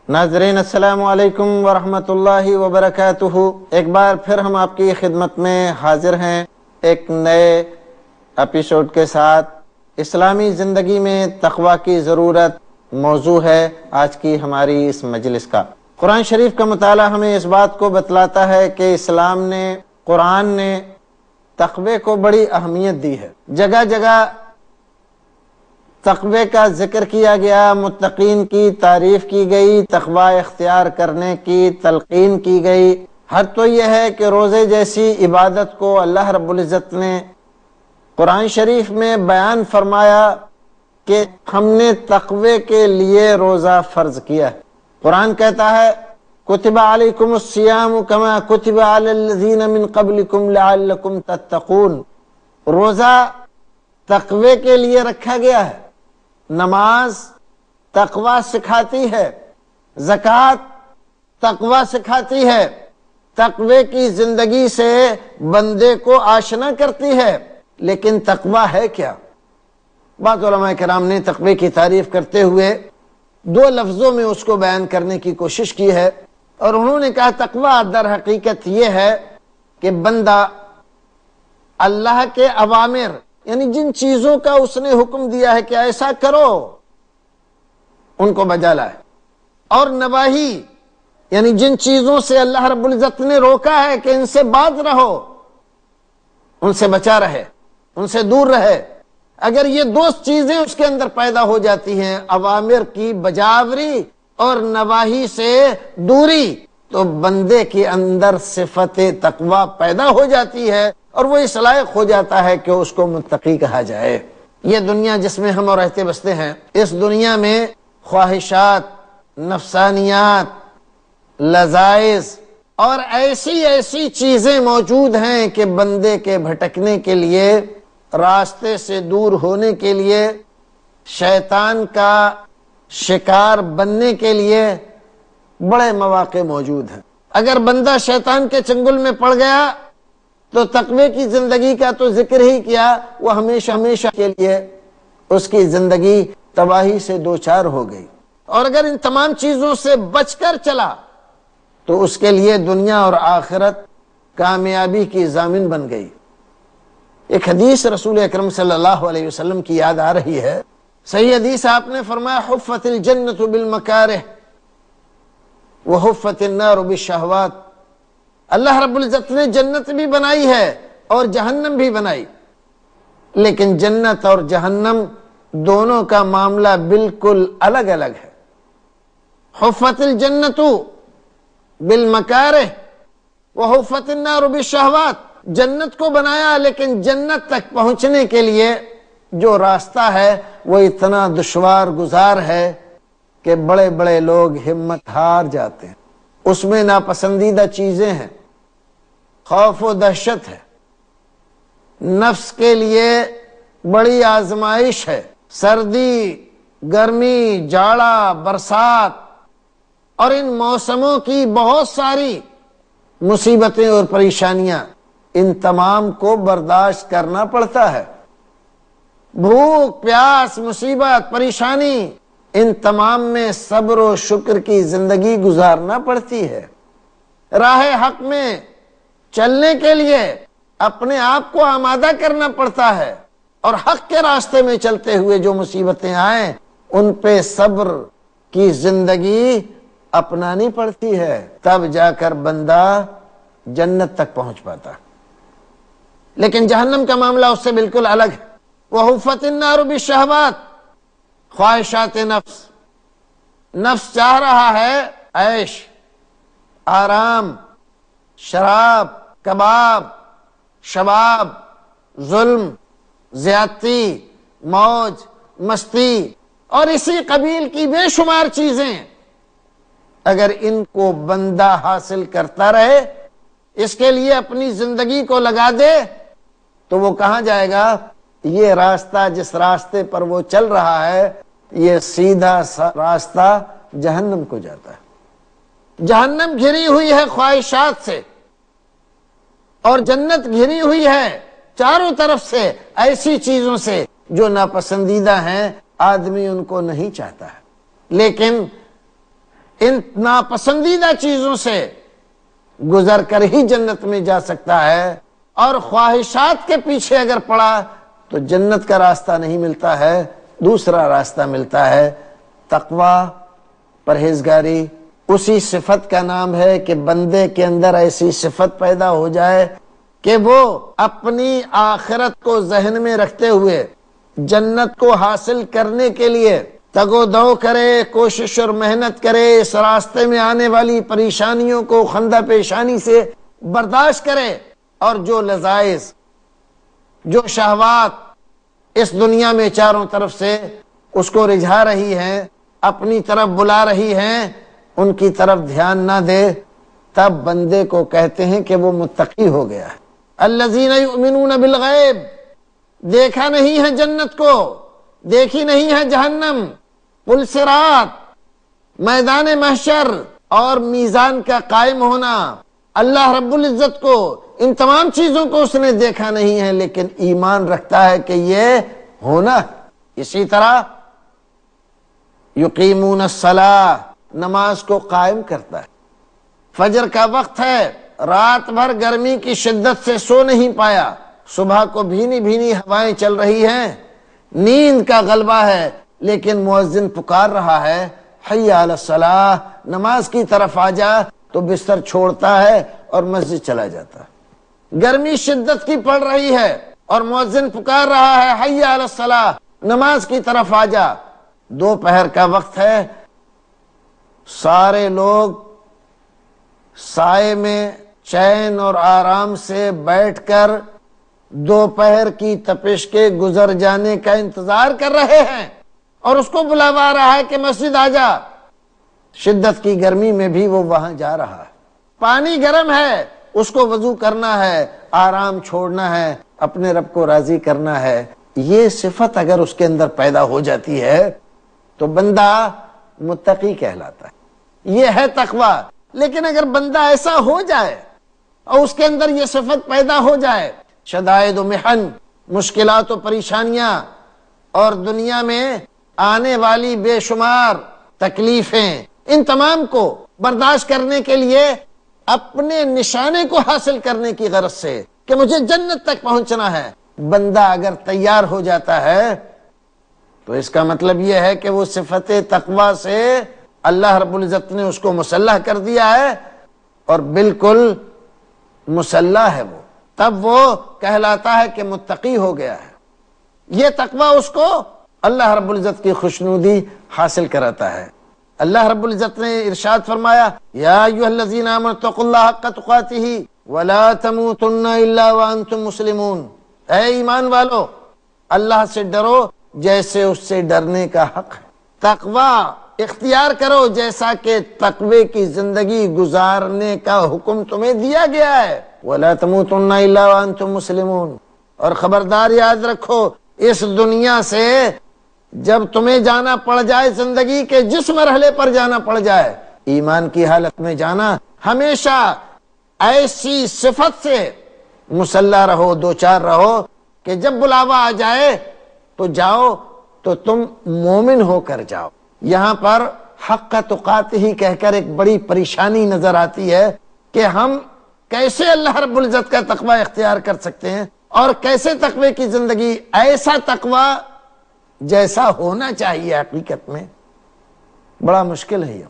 ناظرین السلام علیکم ورحمۃ اللہ وبرکاتہ۔ ایک بار پھر ہم آپ کی خدمت میں حاضر ہیں ایک نئے ایپیسوڈ کے ساتھ۔ اسلامی زندگی میں تقوی کی ضرورت موضوع ہے آج کی ہماری اس مجلس کا۔ قرآن شریف کا مطالعہ ہمیں اس بات کو بتلاتا ہے کہ اسلام نے، قرآن نے تقوی کو بڑی اہمیت دی ہے۔ جگہ جگہ تقوی کا ذکر کیا گیا، متقین کی تعریف کی گئی، تقوی اختیار کرنے کی تلقین کی گئی۔ حد تو یہ ہے کہ روزے جیسی عبادت کو اللہ رب العزت نے قرآن شریف میں بیان فرمایا کہ ہم نے تقوی کے لیے روزہ فرض کیا ہے۔ قرآن کہتا ہے کتب علیکم الصیام کما کتب علی الذین من قبلکم لعلکم تتقون۔ روزہ تقوی کے لیے رکھا گیا ہے، نماز تقوی سکھاتی ہے، زکوٰۃ تقوی سکھاتی ہے، تقوی کی زندگی سے بندے کو آشنا کرتی ہے۔ لیکن تقوی ہے کیا؟ بعض علماء کرام نے تقوی کی تعریف کرتے ہوئے دو لفظوں میں اس کو بیان کرنے کی کوشش کی ہے، اور انہوں نے کہا تقوی در حقیقت یہ ہے کہ بندہ اللہ کے اوامر، یعنی جن چیزوں کا اس نے حکم دیا ہے کہ ایسا کرو، ان کو بجا لائے، اور نواہی یعنی جن چیزوں سے اللہ رب العزت نے روکا ہے کہ ان سے باز رہو، ان سے بچا رہے، ان سے دور رہے۔ اگر یہ دو چیزیں اس کے اندر پیدا ہو جاتی ہیں، اوامر کی بجاوری اور نواہی سے دوری، تو بندے کے اندر صفت تقوی پیدا ہو جاتی ہے، اور وہ اس لائق ہو جاتا ہے کہ اس کو متقی کہا جائے۔ یہ دنیا جس میں ہم رہتے بستے ہیں، اس دنیا میں خواہشات، نفسانیات، لذائذ اور ایسی چیزیں موجود ہیں کہ بندے کے بھٹکنے کے لیے، راستے سے دور ہونے کے لیے، شیطان کا شکار بننے کے لیے بڑے مواقع موجود ہیں۔ اگر بندہ شیطان کے چنگل میں پڑ گیا تو تقوی کی زندگی کا تو ذکر ہی کیا، وہ ہمیشہ کے لیے اس کی زندگی تباہی سے دوچار ہو گئی۔ اور اگر ان تمام چیزوں سے بچ کر چلا تو اس کے لیے دنیا اور آخرت کامیابی کی ضامن بن گئی۔ ایک حدیث رسول اکرم صلی اللہ علیہ وسلم کی یاد آ رہی ہے۔ صحیح حدیث آپ نے فرمایا حفت الجنت بالمکارہ وحفت النار بالشہوات۔ اللہ رب العزت نے جنت بھی بنائی ہے اور جہنم بھی بنائی، لیکن جنت اور جہنم دونوں کا معاملہ بالکل الگ الگ ہے۔ حفت الجنت بالمکارہ وحفت النار بالشہوات۔ جنت کو بنایا، لیکن جنت تک پہنچنے کے لیے جو راستہ ہے وہ اتنا دشوار گزار ہے کہ بڑے بڑے لوگ ہمت ہار جاتے ہیں۔ اس میں ناپسندیدہ چیزیں ہیں، خوف و دہشت ہے، نفس کے لیے بڑی آزمائش ہے، سردی، گرمی، جاڑا، برسات اور ان موسموں کی بہت ساری مصیبتیں اور پریشانیاں، ان تمام کو برداشت کرنا پڑتا ہے۔ بھوک، پیاس، مصیبت، پریشانی، ان تمام میں صبر و شکر کی زندگی گزارنا پڑتی ہے۔ راہ حق میں چلنے کے لیے اپنے آپ کو آمادہ کرنا پڑتا ہے، اور حق کے راستے میں چلتے ہوئے جو مصیبتیں آئیں ان پہ صبر کی زندگی اپنانی پڑتی ہے، تب جا کر بندہ جنت تک پہنچ پاتا۔ لیکن جہنم کا معاملہ اس سے بالکل الگ ہے۔ وحفت النار بالشہوات، خواہشات نفس۔ نفس چاہ رہا ہے عیش، آرام، شراب، کباب، شباب، ظلم، زیادتی، موج، مستی اور اسی قبیل کی بے شمار چیزیں۔ اگر ان کو بندہ حاصل کرتا رہے، اس کے لیے اپنی زندگی کو لگا دے، تو وہ کہاں جائے گا؟ یہ راستہ جس راستے پر وہ چل رہا ہے، یہ سیدھا راستہ جہنم کو جاتا ہے۔ جہنم گھری ہوئی ہے خواہشات سے، اور جنت گھری ہوئی ہے چاروں طرف سے ایسی چیزوں سے جو ناپسندیدہ ہیں، آدمی ان کو نہیں چاہتا ہے۔ لیکن ان ناپسندیدہ چیزوں سے گزر کر ہی جنت میں جا سکتا ہے، اور خواہشات کے پیچھے اگر پڑا تو جنت کا راستہ نہیں ملتا ہے، دوسرا راستہ ملتا ہے تقوی، پرہیزگاری۔ اسی صفت کا نام ہے کہ بندے کے اندر ایسی صفت پیدا ہو جائے کہ وہ اپنی آخرت کو ذہن میں رکھتے ہوئے جنت کو حاصل کرنے کے لیے تگ و دو کرے، کوشش اور محنت کرے، اس راستے میں آنے والی پریشانیوں کو خندہ پیشانی سے برداشت کرے، اور جو لذائذ، جو شہوات اس دنیا میں چاروں طرف سے اس کو رجھا رہی ہیں، اپنی طرف بلا رہی ہیں، ان کی طرف دھیان نہ دے، تب بندے کو کہتے ہیں کہ وہ متقی ہو گیا ہے۔ الذین یؤمنون بالغیب، دیکھا نہیں ہے جنت کو، دیکھی نہیں ہے جہنم، پل صراط، میدان محشر اور میزان کا قائم ہونا، اللہ رب العزت کو، ان تمام چیزوں کو اس نے دیکھا نہیں ہے، لیکن ایمان رکھتا ہے کہ یہ ہونا۔ اسی طرح یقیمون الصلاۃ، نماز کو قائم کرتا ہے۔ فجر کا وقت ہے، رات بھر گرمی کی شدت سے سو نہیں پایا، صبح کو بھینی بھینی ہوائیں چل رہی ہیں، نیند کا غلبہ ہے، لیکن مؤذن پکار رہا ہے حی علی الصلاۃ، نماز کی طرف آ جا، تو بستر چھوڑتا ہے اور مسجد چلا جاتا ہے۔ گرمی شدت کی پڑ رہی ہے اور مؤذن پکار رہا ہے حی علی الصلاۃ، نماز کی طرف آ جا۔ دوپہر کا وقت ہے، سارے لوگ سائے میں چین اور آرام سے بیٹھ کر دوپہر کی تپش کے گزر جانے کا انتظار کر رہے ہیں، اور اس کو بلاوا آ رہا ہے کہ مسجد آ جا۔ شدت کی گرمی میں بھی وہ وہاں جا رہا ہے۔ پانی گرم ہے، اس کو وضو کرنا ہے، آرام چھوڑنا ہے، اپنے رب کو راضی کرنا ہے۔ یہ صفت اگر اس کے اندر پیدا ہو جاتی ہے تو بندہ متقی کہلاتا ہے، یہ ہے تقوی۔ لیکن اگر بندہ ایسا ہو جائے اور اس کے اندر یہ صفت پیدا ہو جائے، شدائد و محن، مشکلات و پریشانیاں، اور دنیا میں آنے والی بے شمار تکلیفیں، ان تمام کو برداشت کرنے کے لیے اپنے نشانے کو حاصل کرنے کی غرض سے کہ مجھے جنت تک پہنچنا ہے، بندہ اگر تیار ہو جاتا ہے تو اس کا مطلب یہ ہے کہ وہ صفت تقوی سے اللہ رب العزت نے اس کو مسلح کر دیا ہے، اور بالکل مسلح ہے وہ، تب وہ کہلاتا ہے کہ متقی ہو گیا ہے۔ یہ تقوی اس کو اللہ رب العزت کی خوشنودی حاصل کراتا ہے۔ اللہ رب العزت نے ارشاد فرمایا یا ایھا الذین آمنوا اتقوا اللہ حق تقاتہ ولا تموتن الا وانتم مسلمون، اے ایمان والو، اللہ سے ڈرو جیسے اس سے ڈرنے کا حق ہے، تقوی اختیار کرو جیسا کہ تقوی کی زندگی گزارنے کا حکم تمہیں دیا گیا ہے، ولا تموتن الا وانتم مسلمون۔ اور خبردار یاد رکھو، اس دنیا سے جب تمہیں جانا پڑ جائے، زندگی کے جس مرحلے پر جانا پڑ جائے، ایمان کی حالت میں جانا، ہمیشہ ایسی صفت سے مسلح رہو، دوچار رہو کہ جب بلاوا آ جائے تو جاؤ، تو تم مومن ہو کر جاؤ۔ یہاں پر حق تقاتہ ہی کہہ کر ایک بڑی پریشانی نظر آتی ہے کہ ہم کیسے اللہ رب العزت کا تقوی اختیار کر سکتے ہیں، اور کیسے تقوی کی زندگی، ایسا تقوی جیسا ہونا چاہیے حقیقت میں، بڑا مشکل ہے یہ۔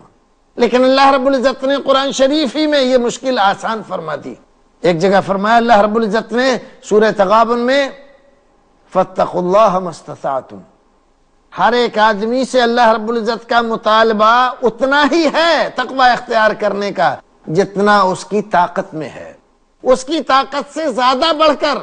لیکن اللہ رب العزت نے قرآن شریف ہی میں یہ مشکل آسان فرما دی۔ ایک جگہ فرمایا اللہ رب العزت نے سورہ تغابن میں فاتقوا اللہ ما استطعتم، ہر ایک آدمی سے اللہ رب العزت کا مطالبہ اتنا ہی ہے تقوی اختیار کرنے کا جتنا اس کی طاقت میں ہے، اس کی طاقت سے زیادہ بڑھ کر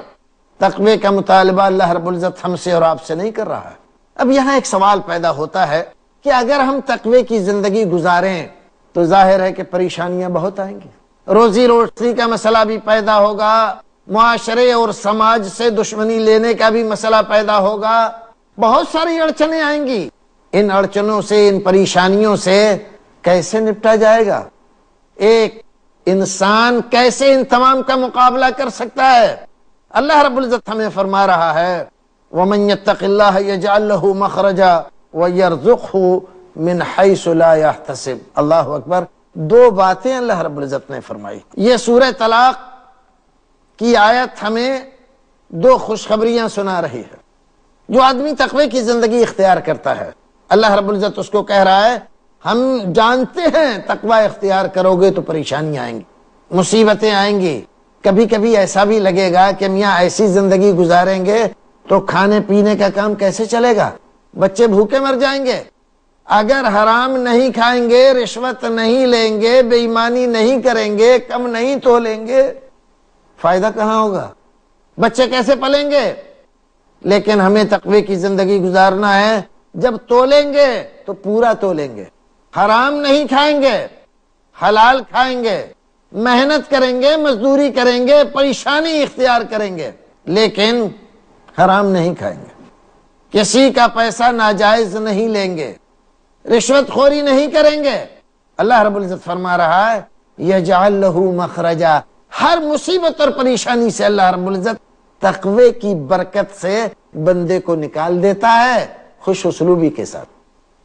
تقوی کا مطالبہ اللہ رب العزت ہم سے اور آپ سے نہیں کر رہا ہے۔ اب یہاں ایک سوال پیدا ہوتا ہے کہ اگر ہم تقوی کی زندگی گزاریں تو ظاہر ہے کہ پریشانیاں بہت آئیں گی، روزی روٹی کا مسئلہ بھی پیدا ہوگا، معاشرے اور سماج سے دشمنی لینے کا بھی مسئلہ پیدا ہوگا، بہت ساری اڑچنیں آئیں گی۔ ان اڑچنوں سے، ان پریشانیوں سے کیسے نپٹا جائے گا؟ ایک انسان کیسے ان تمام کا مقابلہ کر سکتا ہے؟ اللہ رب العزت ہمیں فرما رہا ہے وَمَن يَتَّقِ اللَّهَ يَجْعَلْ لَهُ مَخْرَجًا وَيَرْزُقْهُ من حیث لا یحتسب۔ اللہ اکبر، دو باتیں اللہ رب العزت نے فرمائی۔ یہ سورہ طلاق کی آیت ہمیں دو خوشخبریاں سنا رہی ہے۔ جو آدمی تقوی کی زندگی اختیار کرتا ہے، اللہ رب العزت اس کو کہہ رہا ہے ہم جانتے ہیں تقوی اختیار کرو گے تو پریشانیاں آئیں گی، مصیبتیں آئیں گی، کبھی کبھی ایسا بھی لگے گا کہ میاں ایسی زندگی گزاریں گے تو کھانے پینے کا کام کیسے چلے گا، بچے بھوکے مر جائیں گے۔ اگر حرام نہیں کھائیں گے، رشوت نہیں لیں گے، بے ایمانی نہیں کریں گے، کم نہیں تولیں گے، فائدہ کہاں ہوگا، بچے کیسے پلیں گے؟ لیکن ہمیں تقوی کی زندگی گزارنا ہے، جب تولیں گے تو پورا تولیں گے، حرام نہیں کھائیں گے، حلال کھائیں گے، محنت کریں گے، مزدوری کریں گے، پریشانی اختیار کریں گے، لیکن حرام نہیں کھائیں گے، کسی کا پیسہ ناجائز نہیں لیں گے، رشوت خوری نہیں کریں گے۔ اللہ رب العزت فرما رہا ہے یجعل لہ مخرجا، ہر مصیبت اور پریشانی سے اللہ رب العزت تقوی کی برکت سے بندے کو نکال دیتا ہے، خوش اسلوبی کے ساتھ۔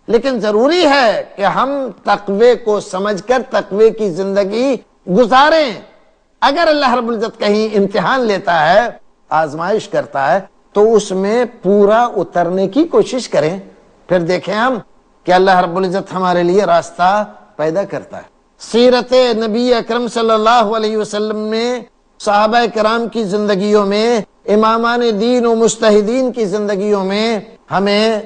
لیکن ضروری ہے کہ ہم تقوی کو سمجھ کر تقوی کی زندگی گزاریں۔ اگر اللہ رب العزت کہیں امتحان لیتا ہے، آزمائش کرتا ہے، تو اس میں پورا اترنے کی کوشش کریں، پھر دیکھیں ہم کہ اللہ رب العزت ہمارے لیے راستہ پیدا کرتا ہے۔ سیرت نبی اکرم صلی اللہ علیہ وسلم میں، صحابہ کرام کی زندگیوں میں، امامان دین و مجتہدین کی زندگیوں میں ہمیں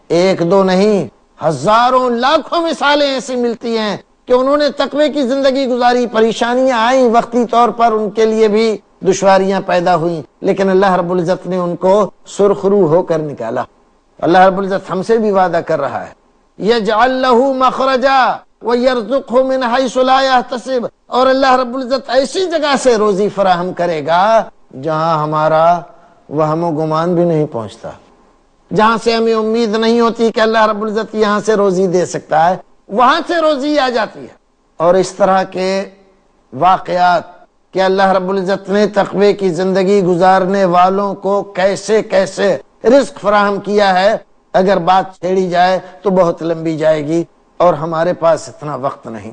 ایک دو نہیں، ہزاروں لاکھوں مثالیں ایسی ملتی ہیں کہ انہوں نے تقوی کی زندگی گزاری، پریشانیاں آئیں، وقتی طور پر ان کے لیے بھی دشواریاں پیدا ہوئیں، لیکن اللہ رب العزت نے ان کو سرخ رو ہو کر نکالا۔ اللہ رب العزت ہم سے بھی وعدہ کر رہا ہے یجعل لہ مخرجا وَيَرْزُقْهُ مِنْ حَيْثُ لَا يَحْتَسِبْ، اور اللہ رب العزت ایسی جگہ سے روزی فراہم کرے گا جہاں ہمارا وہم و گمان بھی نہیں پہنچتا، جہاں سے ہمیں امید نہیں ہوتی کہ اللہ رب العزت یہاں سے روزی دے سکتا ہے، وہاں سے روزی آ جاتی ہے۔ اور اس طرح کے واقعات کہ اللہ رب العزت نے تقوی کی زندگی گزارنے والوں کو کیسے کیسے رزق فراہم کیا ہے، اگر بات چھیڑی جائے تو بہت لمبی جائے گی اور ہمارے پاس اتنا وقت نہیں۔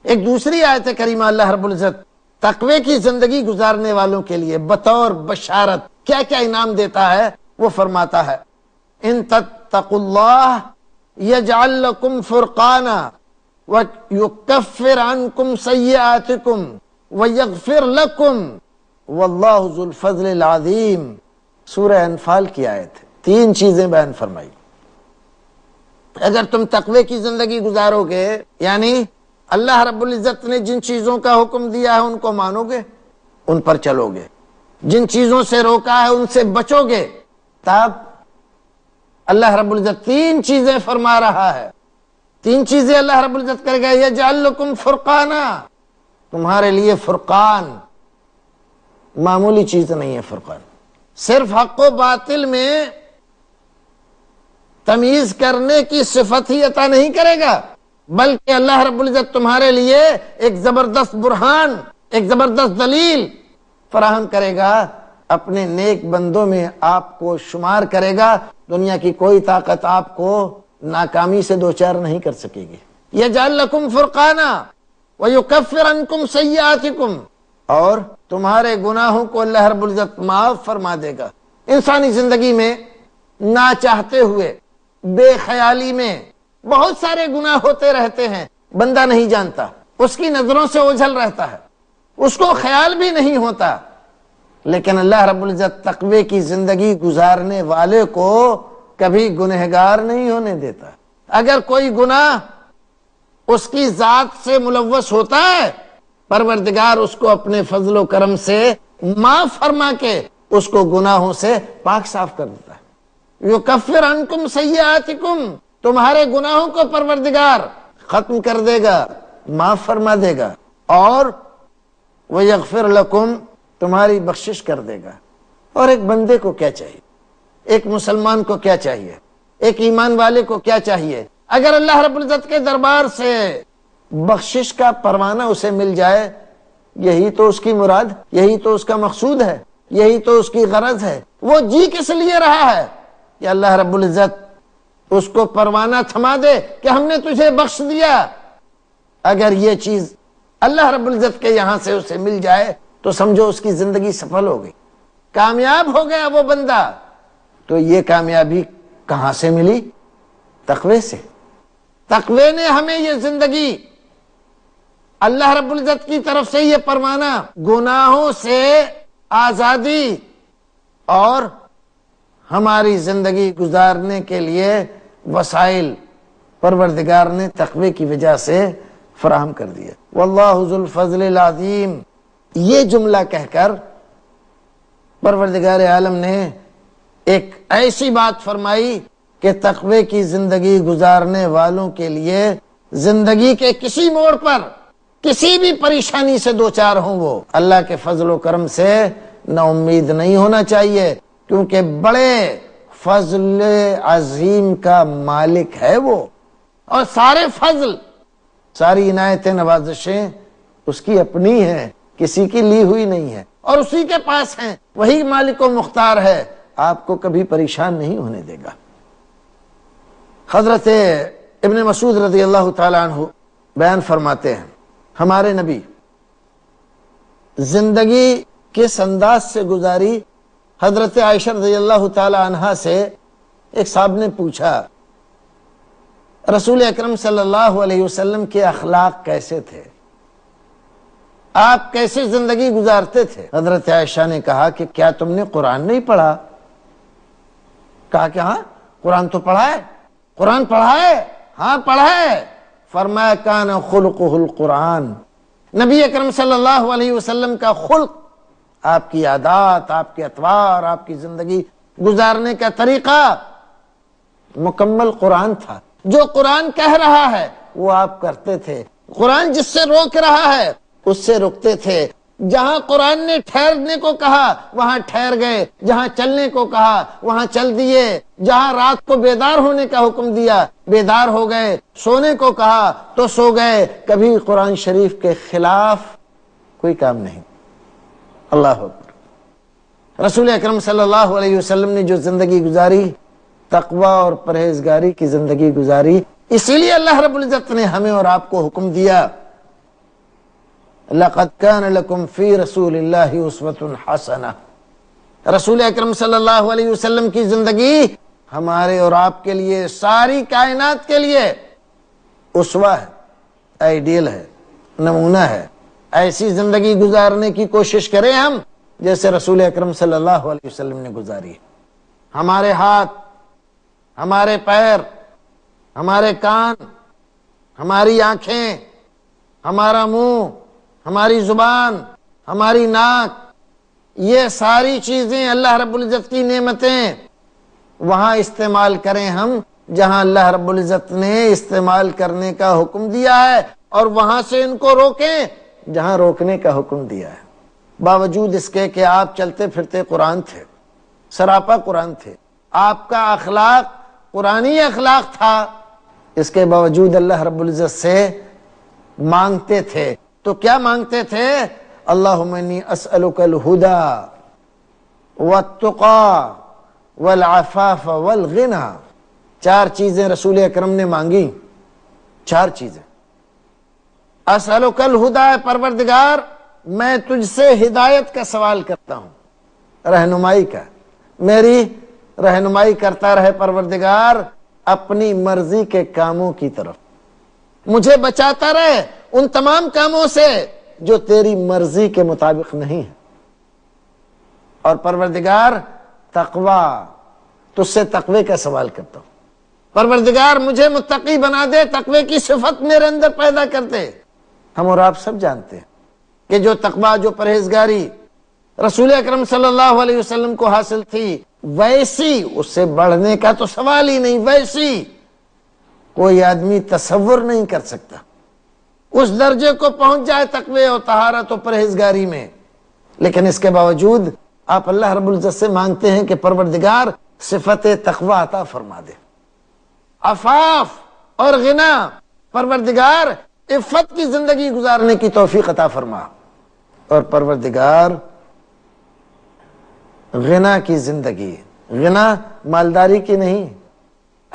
ایک دوسری آیت کریمہ اللہ رب العزت تقوی کی زندگی گزارنے والوں کے لیے بطور بشارت کیا کیا انعام دیتا ہے وہ فرماتا ہے ان تتقوا اللہ یجعل لکم فرقانا ویکفر عنکم سیئاتکم ویغفر لکم واللہ ذو الفضل العظیم۔ سورہ انفال کی آیت ہے، تین چیزیں بیان فرمائی۔ اگر تم تقوی کی زندگی گزارو گے، یعنی اللہ رب العزت نے جن چیزوں کا حکم دیا ہے ان کو مانو گے، ان پر چلو گے، جن چیزوں سے روکا ہے ان سے بچو گے، تب اللہ رب العزت تین چیزیں فرما رہا ہے، تین چیزیں اللہ رب العزت کرے گا۔ یجعل لکم فرقانا، تمہارے لیے فرقان معمولی چیز نہیں ہے، فرقان صرف حق و باطل میں تمیز کرنے کی صفت ہی عطا نہیں کرے گا، بلکہ اللہ رب العزت تمہارے لیے ایک زبردست برہان، ایک زبردست دلیل فراہم کرے گا، اپنے نیک بندوں میں آپ کو شمار کرے گا، دنیا کی کوئی طاقت آپ کو ناکامی سے دوچار نہیں کر سکے گی۔ یجعل لکم فرقانا ویکفر عنکم سیئاتکم، اور تمہارے گناہوں کو اللہ رب العزت معاف فرما دے گا۔ انسانی زندگی میں نہ چاہتے ہوئے، بے خیالی میں بہت سارے گناہ ہوتے رہتے ہیں، بندہ نہیں جانتا، اس کی نظروں سے اوجھل رہتا ہے، اس کو خیال بھی نہیں ہوتا، لیکن اللہ رب العزت تقوی کی زندگی گزارنے والے کو کبھی گنہگار نہیں ہونے دیتا۔ اگر کوئی گناہ اس کی ذات سے ملوث ہوتا ہے، پروردگار اس کو اپنے فضل و کرم سے معاف فرما کے اس کو گناہوں سے پاک صاف کر دیتا ہے۔ یکفر عنکم سیئاتکم، تمہارے گناہوں کو پروردگار ختم کر دے گا، معاف فرما دے گا، اور ویغفر لکم، تمہاری بخشش کر دے گا۔ اور ایک بندے کو کیا چاہیے، ایک مسلمان کو کیا چاہیے، ایک ایمان والے کو کیا چاہیے؟ اگر اللہ رب العزت کے دربار سے بخشش کا پروانہ اسے مل جائے، یہی تو اس کی مراد، یہی تو اس کا مقصود ہے، یہی تو اس کی غرض ہے۔ وہ جی کس لیے رہا ہے کہ اللہ رب العزت اس کو پروانہ تھما دے کہ ہم نے تجھے بخش دیا۔ اگر یہ چیز اللہ رب العزت کے یہاں سے اسے مل جائے تو سمجھو اس کی زندگی سفل ہو گئی، کامیاب ہو گیا وہ بندہ۔ تو یہ کامیابی کہاں سے ملی؟ تقوی سے۔ تقوی نے ہمیں یہ زندگی، اللہ رب العزت کی طرف سے یہ پروانہ، گناہوں سے آزادی اور ہماری زندگی گزارنے کے لیے وسائل پروردگار نے تقوی کی وجہ سے فراہم کر دیا۔ واللہ ذو الفضل العظیم، یہ جملہ کہہ کر پروردگار عالم نے ایک ایسی بات فرمائی کہ تقوی کی زندگی گزارنے والوں کے لیے زندگی کے کسی موڑ پر کسی بھی پریشانی سے دوچار ہوں وہ اللہ کے فضل و کرم سے نا امید نہیں ہونا چاہیے، کیونکہ بڑے فضل عظیم کا مالک ہے وہ، اور سارے فضل، ساری عنایتیں نوازشیں اس کی اپنی ہیں، کسی کی لی ہوئی نہیں ہے، اور اسی کے پاس ہیں، وہی مالک و مختار ہے، آپ کو کبھی پریشان نہیں ہونے دے گا۔ حضرت ابن مسعود رضی اللہ تعالیٰ عنہ بیان فرماتے ہیں ہمارے نبی زندگی کس انداز سے گزاری۔ حضرت عائشہ رضی اللہ تعالی عنہا سے ایک صاحب نے پوچھا رسول اکرم صلی اللہ علیہ وسلم کے اخلاق کیسے تھے، آپ کیسے زندگی گزارتے تھے؟ حضرت عائشہ نے کہا کہ کیا تم نے قرآن نہیں پڑھا؟ کہا کہ ہاں قرآن تو پڑھا ہے۔ قرآن پڑھا ہے؟ ہاں پڑھا ہے۔ فرمایا کان خلقہ القرآن، نبی اکرم صلی اللہ علیہ وسلم کا خلق، آپ کی عادات، آپ کے اطوار، آپ کی زندگی گزارنے کا طریقہ مکمل قرآن تھا۔ جو قرآن کہہ رہا ہے وہ آپ کرتے تھے، قرآن جس سے روک رہا ہے اس سے رکتے تھے، جہاں قرآن نے ٹھہرنے کو کہا وہاں ٹھہر گئے، جہاں چلنے کو کہا وہاں چل دیے، جہاں رات کو بیدار ہونے کا حکم دیا بیدار ہو گئے، سونے کو کہا تو سو گئے، کبھی قرآن شریف کے خلاف کوئی کام نہیں۔ اللہ اکبر۔ رسول اکرم صلی اللہ علیہ وسلم نے جو زندگی گزاری، تقوی اور پرہیزگاری کی زندگی گزاری، اسی لیے اللہ رب العزت نے ہمیں اور آپ کو حکم دیا لَقَدْ كَانَ لَكُمْ فِي رَسُولِ اللَّهِ أُسْوَةٌ حَسَنَةٌ۔ رسول اکرم صلی اللہ علیہ وسلم کی زندگی ہمارے اور آپ کے لیے، ساری کائنات کے لیے اسوہ ہے، آئیڈیل ہے، نمونہ ہے۔ ایسی زندگی گزارنے کی کوشش کریں ہم جیسے رسول اکرم صلی اللہ علیہ وسلم نے گزاری۔ ہمارے ہاتھ، ہمارے پیر، ہمارے کان، ہماری آنکھیں، ہمارا منہ، ہماری زبان، ہماری ناک، یہ ساری چیزیں اللہ رب العزت کی نعمتیں، وہاں استعمال کریں ہم جہاں اللہ رب العزت نے استعمال کرنے کا حکم دیا ہے، اور وہاں سے ان کو روکیں جہاں روکنے کا حکم دیا ہے۔ باوجود اس کے کہ آپ چلتے پھرتے قرآن تھے، سراپا قرآن تھے، آپ کا اخلاق قرآنی اخلاق تھا، اس کے باوجود اللہ رب العزت سے مانگتے تھے۔ تو کیا مانگتے تھے؟ اللہم انی اسألک الہدی والتقی والعفاف والغنی۔ چار چیزیں رسول اکرم نے مانگی، چار چیزیں۔ اسألک الہدی، پروردگار میں تجھ سے ہدایت کا سوال کرتا ہوں، رہنمائی کا، میری رہنمائی کرتا رہے پروردگار اپنی مرضی کے کاموں کی طرف، مجھے بچاتا رہے ان تمام کاموں سے جو تیری مرضی کے مطابق نہیں ہے۔ اور پروردگار تقوی، تجھ سے تقوی کا سوال کرتا ہوں، پروردگار مجھے متقی بنا دے، تقوی کی صفت میرے اندر پیدا کر دے۔ ہم اور آپ سب جانتے ہیں کہ جو تقوی، جو پرہیزگاری رسول اکرم صلی اللہ علیہ وسلم کو حاصل تھی، ویسی اس سے بڑھنے کا تو سوال ہی نہیں، ویسی کوئی آدمی تصور نہیں کر سکتا۔ اس درجے کو پہنچ جائے تقوی و طہارت و پرہیزگاری میں، لیکن اس کے باوجود آپ اللہ رب العزت سے مانگتے ہیں کہ پروردگار صفت تقوی عطا فرما دے، عفاف اور غنا، پروردگار عفت کی زندگی گزارنے کی توفیق عطا فرما، اور پروردگار غنا کی زندگی، غنا مالداری کی نہیں،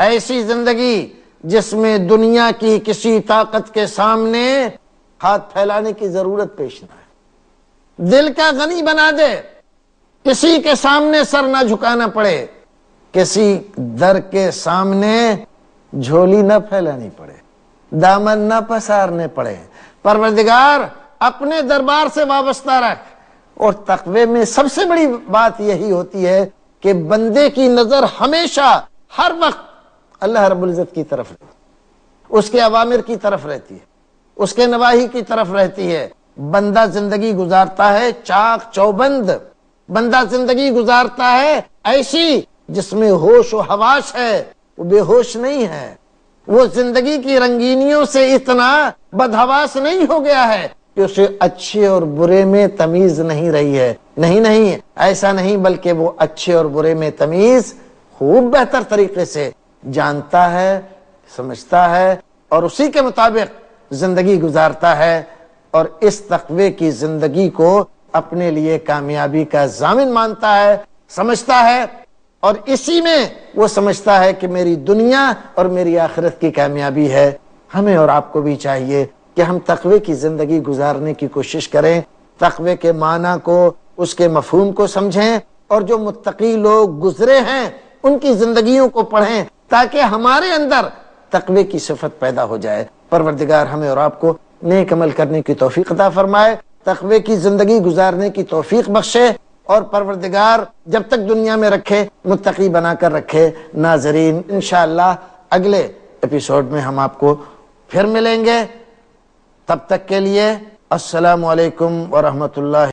ایسی زندگی جس میں دنیا کی کسی طاقت کے سامنے ہاتھ پھیلانے کی ضرورت پیش نہ ہے، دل کا غنی بنا دے، کسی کے سامنے سر نہ جھکانا پڑے، کسی در کے سامنے جھولی نہ پھیلانی پڑے، دامن نہ پسارنے پڑے۔ پروردگار اپنے دربار سے وابستہ رکھ۔ اور تقوی میں سب سے بڑی بات یہی ہوتی ہے کہ بندے کی نظر ہمیشہ ہر وقت اللہ رب العزت کی طرف رہتی ہے، اس کے اوامر کی طرف رہتی ہے، اس کے نواہی کی طرف رہتی ہے۔ بندہ زندگی گزارتا ہے چاق چوبند، بندہ زندگی گزارتا ہے ایسی جس میں ہوش و حواس ہے، وہ بے ہوش نہیں ہے، وہ زندگی کی رنگینیوں سے اتنا بدحواس نہیں ہو گیا ہے کہ اسے اچھے اور برے میں تمیز نہیں رہی ہے۔ نہیں، ایسا نہیں، بلکہ وہ اچھے اور برے میں تمیز خوب بہتر طریقے سے جانتا ہے، سمجھتا ہے، اور اسی کے مطابق زندگی گزارتا ہے، اور اس تقوی کی زندگی کو اپنے لیے کامیابی کا ضامن مانتا ہے، سمجھتا ہے، اور اسی میں وہ سمجھتا ہے کہ میری دنیا اور میری آخرت کی کامیابی ہے۔ ہمیں اور آپ کو بھی چاہیے کہ ہم تقوی کی زندگی گزارنے کی کوشش کریں، تقوی کے معنی کو، اس کے مفہوم کو سمجھیں، اور جو متقی لوگ گزرے ہیں ان کی زندگیوں کو پڑھیں تاکہ ہمارے اندر تقوی کی صفت پیدا ہو جائے۔ پروردگار ہمیں اور آپ کو نیک عمل کرنے کی توفیق عطا فرمائے، تقوی کی زندگی گزارنے کی توفیق بخشے، اور پروردگار جب تک دنیا میں رکھے متقی بنا کر رکھے۔ ناظرین، انشاءاللہ اگلے ایپیسوڈ میں ہم آپ کو پھر ملیں گے، تب تک کے لیے السلام علیکم ورحمۃ اللہ